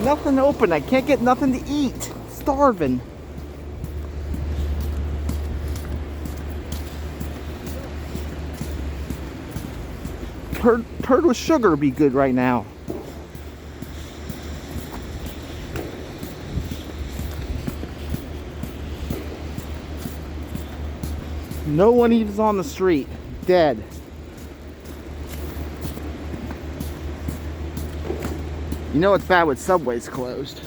Nothing open. I can't get nothing to eat. Starving. Purd with sugar would be good right now. No one even on the street. Dead. You know it's bad when Subway's closed.